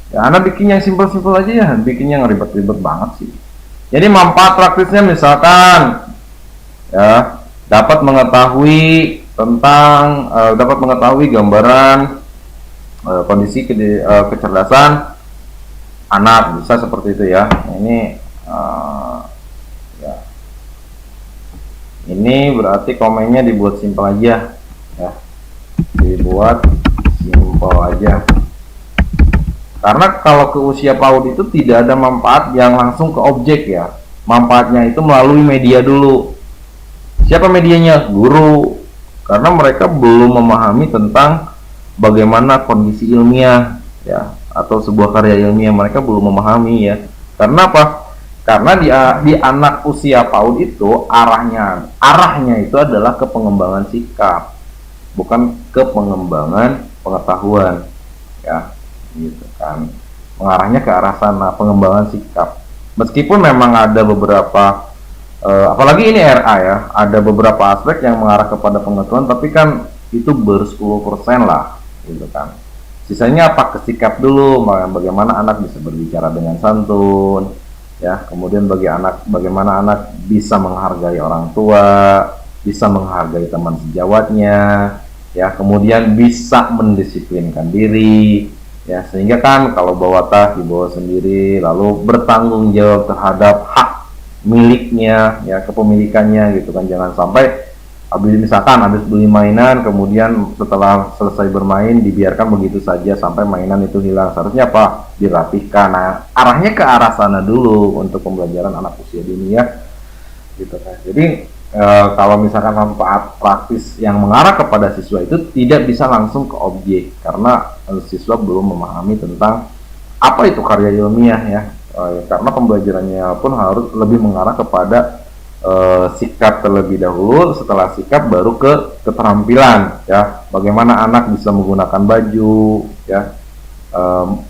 Ya, Anda bikin yang simpel-simpel aja ya, bikin yang ribet-ribet banget sih. Jadi manfaat praktisnya misalkan ya dapat mengetahui tentang dapat mengetahui gambaran kondisi kecerdasan anak, bisa seperti itu ya. Ini ya, ini berarti komennya dibuat simpel aja ya, dibuat simpel aja. Karena kalau ke usia PAUD itu tidak ada manfaat yang langsung ke objek ya. Manfaatnya itu melalui media dulu. Siapa medianya? Guru. Karena mereka belum memahami tentang bagaimana kondisi ilmiah ya, atau sebuah karya ilmiah, mereka belum memahami ya. Karena apa? Karena di anak usia PAUD itu arahnya itu adalah ke pengembangan sikap, bukan ke pengembangan pengetahuan ya, gitu kan. Mengarahnya ke arah sana, pengembangan sikap. Meskipun memang ada beberapa apalagi ini RA ya, ada beberapa aspek yang mengarah kepada pengetahuan, tapi kan itu ber 10% lah gitu kan. Sisanya apa? Ke sikap dulu, bagaimana anak bisa berbicara dengan santun ya, kemudian bagaimana anak bisa menghargai orang tua, bisa menghargai teman sejawatnya ya, kemudian bisa mendisiplinkan diri ya, sehingga kan kalau bawa tas dibawa sendiri, lalu bertanggung jawab terhadap hak miliknya ya, kepemilikannya gitu kan. Jangan sampai habis beli mainan, kemudian setelah selesai bermain dibiarkan begitu saja sampai mainan itu hilang. Seharusnya apa? Dirapihkan. Nah, arahnya ke arah sana dulu untuk pembelajaran anak usia dini ya, gitu kan. Jadi kalau misalkan manfaat praktis yang mengarah kepada siswa itu tidak bisa langsung ke objek, karena siswa belum memahami tentang apa itu karya ilmiah ya. Karena pembelajarannya pun harus lebih mengarah kepada sikap terlebih dahulu, setelah sikap baru ke keterampilan ya, bagaimana anak bisa menggunakan baju ya,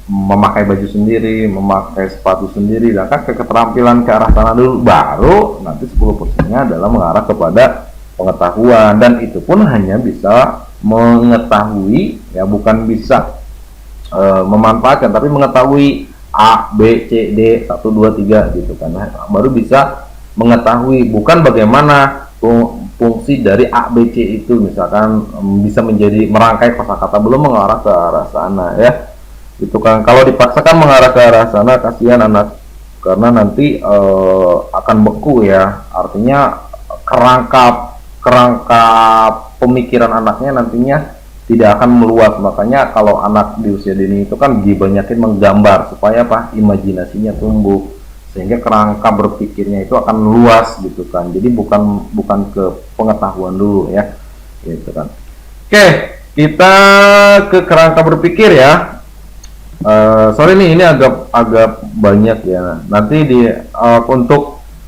memakai baju sendiri, memakai sepatu sendiri, dan kan ke keterampilan ke arah sana dulu, baru nanti 10%-nya adalah mengarah kepada pengetahuan, dan itu pun hanya bisa mengetahui ya, bukan bisa memanfaatkan, tapi mengetahui A, B, C, D, 1, 2, 3 gitu kan, baru bisa mengetahui, bukan bagaimana fungsi dari A, B, C itu, misalkan bisa menjadi merangkai kosakata, belum mengarah ke arah sana ya, itu kan. Kalau dipaksakan mengarah ke arah sana, kasihan anak, karena nanti akan beku ya, artinya kerangka pemikiran anaknya nantinya tidak akan meluas. Makanya kalau anak di usia dini itu kan dibanyakin menggambar supaya apa, imajinasinya tumbuh, sehingga kerangka berpikirnya itu akan luas gitu kan. Jadi bukan ke pengetahuan dulu ya, gitu kan. Oke, kita ke kerangka berpikir ya. Sorry nih, ini agak banyak ya. Nanti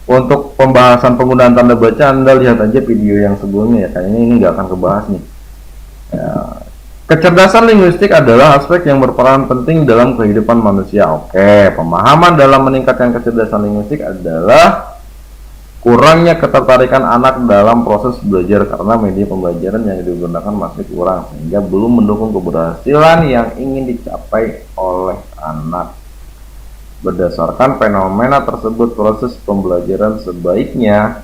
untuk pembahasan penggunaan tanda baca, Anda lihat aja video yang sebelumnya ya. Kayaknya ini nggak akan kebahas nih. Ya, kecerdasan linguistik adalah aspek yang berperan penting dalam kehidupan manusia. Oke, pemahaman dalam meningkatkan kecerdasan linguistik adalah kurangnya ketertarikan anak dalam proses belajar karena media pembelajaran yang digunakan masih kurang, sehingga belum mendukung keberhasilan yang ingin dicapai oleh anak. Berdasarkan fenomena tersebut, proses pembelajaran sebaiknya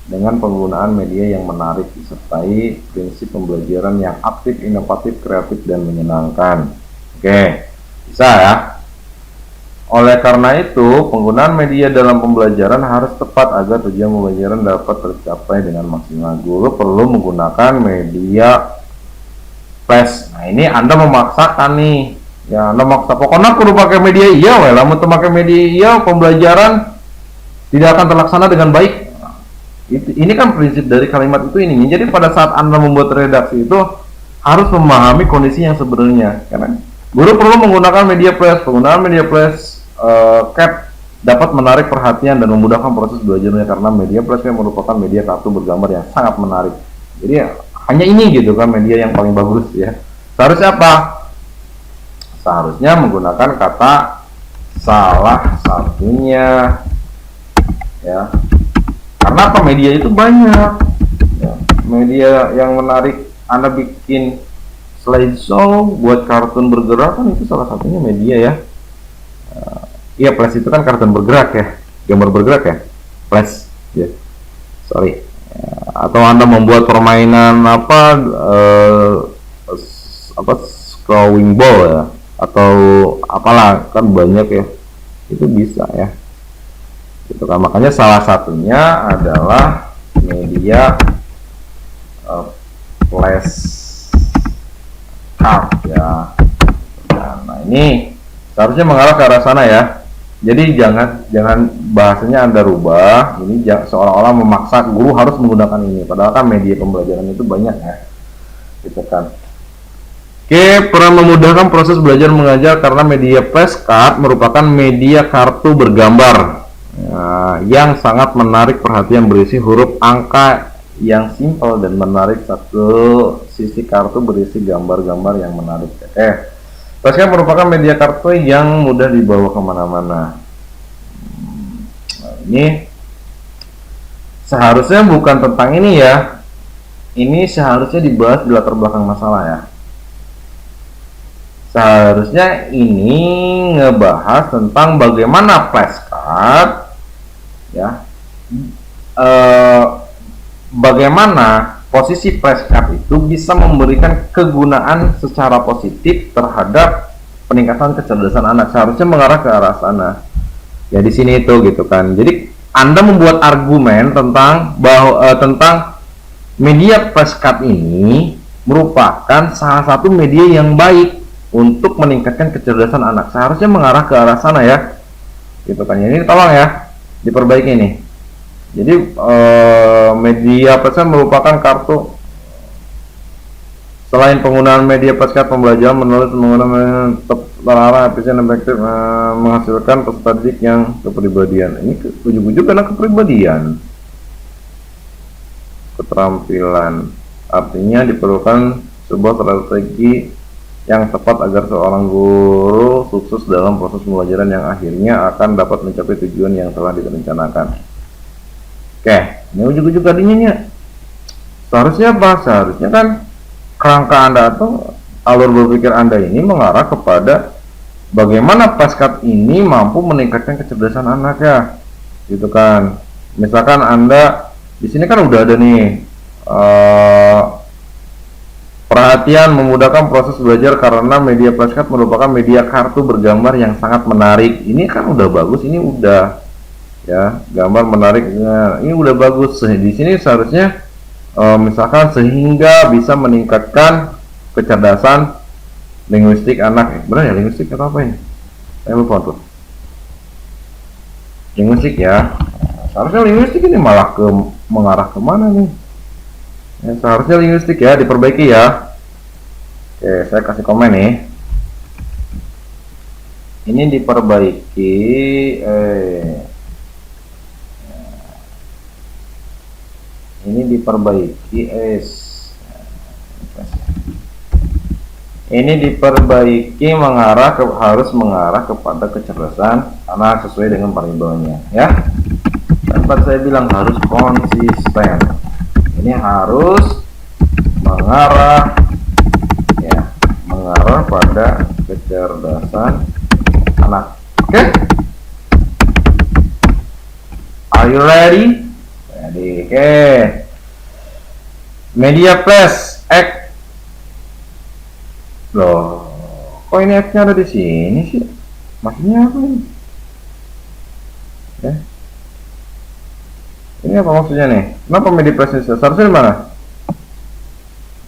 dengan penggunaan media yang menarik, disertai prinsip pembelajaran yang aktif, inovatif, kreatif, dan menyenangkan. Oke, bisa ya. Oleh karena itu, penggunaan media dalam pembelajaran harus tepat agar tujuan pembelajaran dapat tercapai dengan maksimal. Guru perlu menggunakan media flash. Nah, ini Anda memaksakan nih. Ya, Anda maksa, pokoknya aku pakai media iya, lamun pakai media iya, pembelajaran tidak akan terlaksana dengan baik. Ini kan prinsip dari kalimat itu ini. Jadi pada saat Anda membuat redaksi itu harus memahami kondisi yang sebenarnya. Karena guru perlu menggunakan media flash. Penggunaan media flash CAT dapat menarik perhatian dan memudahkan proses belajarnya karena media flash merupakan media kartu bergambar yang sangat menarik. Jadi hanya ini gitu kan media yang paling bagus ya. Seharusnya apa? Seharusnya menggunakan kata salah satunya ya. Karena apa? Media itu banyak ya. Media yang menarik, Anda bikin slideshow buat kartun bergerak kan itu salah satunya media ya. Iya, flash itu kan kartun bergerak ya, gambar bergerak ya, flash ya. Sorry. Atau Anda membuat permainan apa scrolling ball ya, atau apalah kan banyak ya, itu bisa ya. Itu kan makanya salah satunya adalah media flash card ya. Nah, ini seharusnya mengarah ke arah sana ya. Jadi jangan bahasanya Anda rubah. Ini seolah-olah memaksa guru harus menggunakan ini. Padahal kan media pembelajaran itu banyak ya. Gitu kan. Oke, peran memudahkan proses belajar mengajar karena media flashcard merupakan media kartu bergambar yang sangat menarik perhatian, berisi huruf angka yang simpel dan menarik. Satu sisi kartu berisi gambar-gambar yang menarik. Flashcard merupakan media kartu yang mudah dibawa kemana-mana. Nah, ini seharusnya bukan tentang ini ya. Ini seharusnya dibahas di latar belakang masalah ya. Seharusnya ini ngebahas tentang bagaimana flashcard ya. Bagaimana posisi flashcard itu bisa memberikan kegunaan secara positif terhadap peningkatan kecerdasan anak. Seharusnya mengarah ke arah sana ya, di sini itu gitu kan. Jadi Anda membuat argumen tentang tentang media flashcard ini merupakan salah satu media yang baik untuk meningkatkan kecerdasan anak. Seharusnya mengarah ke arah sana ya, gitu kan. Ini tolong ya diperbaiki nih. Jadi media flashcard merupakan kartu. Selain penggunaan media flashcard, pembelajaran menulis menggunakan terarah, efisien, efektif, menghasilkan peserta didik yang kepribadian. Ini ujuk-ujuk karena kepribadian, keterampilan. Artinya diperlukan sebuah strategi yang tepat agar seorang guru sukses dalam proses pembelajaran yang akhirnya akan dapat mencapai tujuan yang telah direncanakan. Oke, ini ujuk-ujuk tadinya. Seharusnya apa? Seharusnya kan kerangka Anda atau alur berpikir Anda ini mengarah kepada bagaimana flashcard ini mampu meningkatkan kecerdasan anak ya, gitu kan. Misalkan Anda di sini kan udah ada nih perhatian memudahkan proses belajar karena media flashcard merupakan media kartu bergambar yang sangat menarik. Ini kan udah bagus, ini udah ya, gambar menariknya ini udah bagus. Di sini seharusnya misalkan sehingga bisa meningkatkan kecerdasan linguistik anak. Benar ya, linguistik atau apa ini? Saya lupa tuh. Linguistik ya. Seharusnya linguistik ini malah mengarah kemana nih? Ya, seharusnya linguistik ya, diperbaiki ya. Oke, saya kasih komen nih. Ini diperbaiki. Ini diperbaiki. Ini diperbaiki harus mengarah kepada kecerdasan anak sesuai dengan variabelnya ya. Tempat saya bilang harus konsisten. Ini harus mengarah pada kecerdasan anak. Oke? Are you ready? Ready. Oke. Media flash X. Loh, kok ini X-nya ada di sini sih? Maksudnya apa ini? Oke. Ini apa maksudnya nih? Kenapa medi plus seharusnya di mana?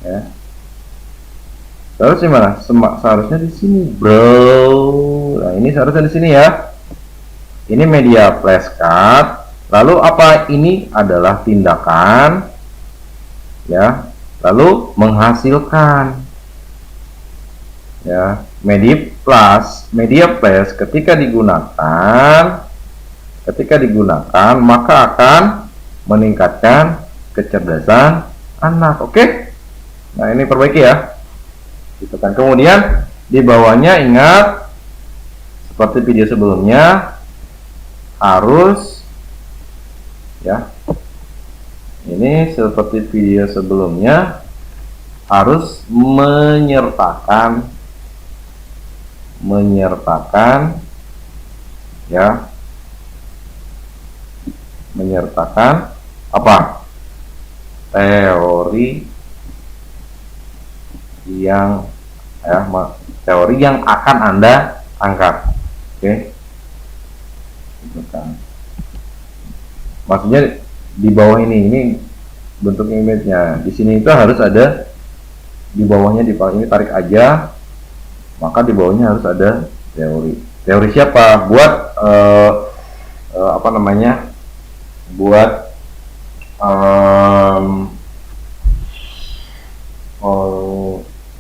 Ya. Seharusnya di mana? Seharusnya di sini, bro. Nah, ini seharusnya di sini ya. Ini media flashcard. Lalu apa ini adalah tindakan ya, lalu menghasilkan ya. Media flash ketika digunakan maka akan meningkatkan kecerdasan anak. Oke. Nah, ini perbaiki ya. Gitu kan. Kemudian di bawahnya ingat seperti video sebelumnya harus ya. Ini seperti video sebelumnya harus menyertakan ya, menyertakan apa? Teori yang ya, teori yang akan Anda angkat. Oke. Gitu kan. Maksudnya di bawah ini bentuk image-nya. Di sini itu harus ada di bawahnya, di bawah ini tarik aja, maka di bawahnya harus ada teori. Teori siapa? Buat apa namanya? Buat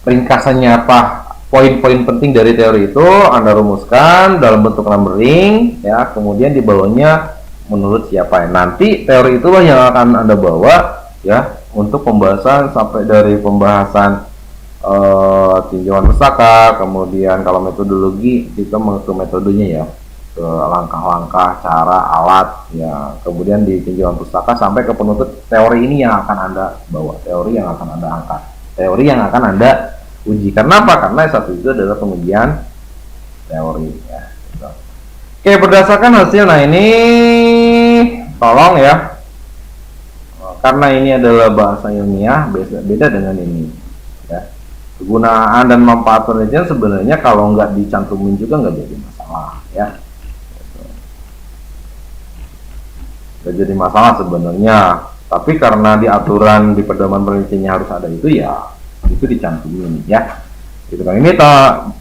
ringkasannya apa? Poin-poin penting dari teori itu Anda rumuskan dalam bentuk numbering ya, kemudian di bawahnya menurut siapa ya. Nanti teori itulah yang akan Anda bawa ya untuk pembahasan, sampai dari pembahasan tinjauan pustaka, kemudian kalau metodologi kita ke metodenya ya, ke langkah-langkah, cara, alat ya, kemudian di tinjauan pustaka sampai ke penutup. Teori ini yang akan Anda bawa, teori yang akan Anda angkat, teori yang akan Anda uji. Karena apa? Karena S1 itu adalah pengujian teori ya. Oke, berdasarkan hasil, nah ini tolong ya, karena ini adalah bahasa ilmiah, beda dengan ini ya. Kegunaan dan manfaat penelitian sebenarnya kalau nggak dicantumin juga nggak jadi masalah ya, nggak jadi masalah sebenarnya. Tapi karena di aturan di pedoman penelitiannya harus ada itu ya, itu dicantumin ya. Gitu kan. Ini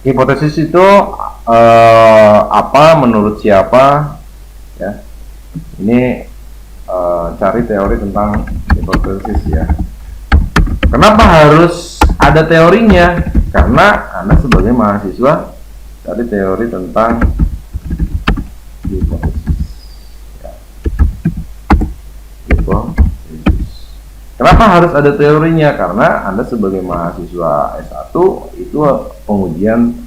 hipotesis itu apa menurut siapa ya. Ini cari teori tentang hipotesis ya. Kenapa harus ada teorinya? Karena Anda sebagai mahasiswa cari teori tentang hipotesis ya. Hipotesis. Kenapa harus ada teorinya? Karena Anda sebagai mahasiswa S1 itu pengujian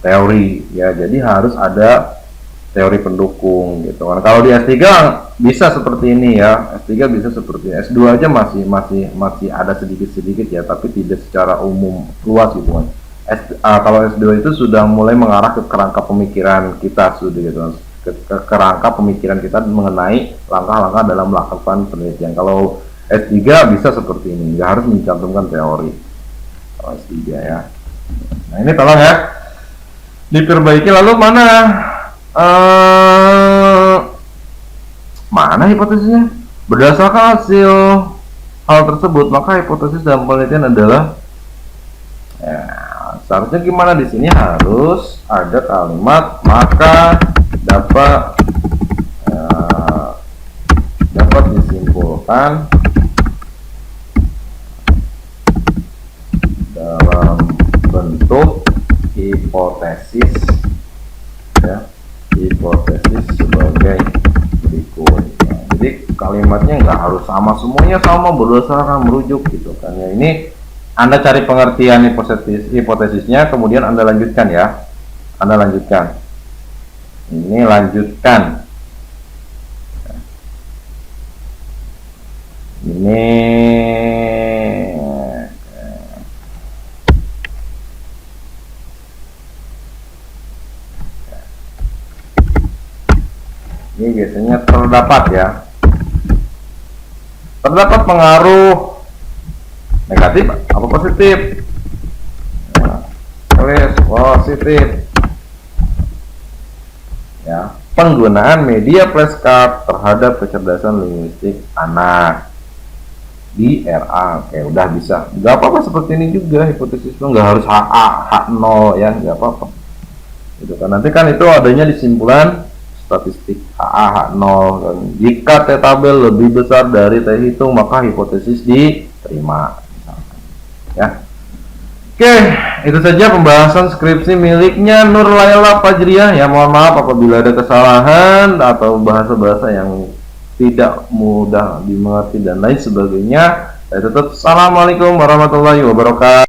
teori ya, jadi harus ada teori pendukung gitu kan. Kalau di S3 bisa seperti ini ya, S3 bisa seperti ini. S2 aja masih ada sedikit ya, tapi tidak secara umum luas gitu kan. Kalau S2 itu sudah mulai mengarah ke kerangka pemikiran kita sudah gitu, ke kerangka pemikiran kita mengenai langkah-langkah dalam melakukan penelitian. Kalau S3 bisa seperti ini, nggak harus mencantumkan teori. Kalau S3 ya. Nah, ini tolong ya diperbaiki. Lalu mana hipotesisnya? Berdasarkan hasil hal tersebut, maka hipotesis dalam penelitian adalah ya, seharusnya gimana? Di sini harus ada kalimat maka dapat disimpulkan dalam bentuk hipotesis ya, hipotesis sebagai berikut ya. Jadi kalimatnya nggak harus sama, semuanya sama berdasarkan merujuk gitu kan ya. Ini Anda cari pengertian hipotesisnya, kemudian Anda lanjutkan ya. Anda lanjutkan. Ini lanjutkan. Ini biasanya terdapat ya. Terdapat pengaruh negatif apa positif? Nah, tulis positif. Ya, penggunaan media flashcard terhadap kecerdasan linguistik anak di RA. Oke, udah bisa. Nggak apa-apa seperti ini juga hipotesisnya, nggak harus HA, H0 ya, nggak apa-apa. Gitu kan. Nanti kan itu adanya di simpulan statistik HA, H0 kan. Jika T tabel lebih besar dari T hitung, maka hipotesis diterima. Ya. Oke, itu saja pembahasan skripsi miliknya Nur Laila Fajriah. Ya, mohon maaf apabila ada kesalahan atau bahasa-bahasa yang tidak mudah dimengerti dan lain sebagainya. Saya tutup. Assalamualaikum warahmatullahi wabarakatuh.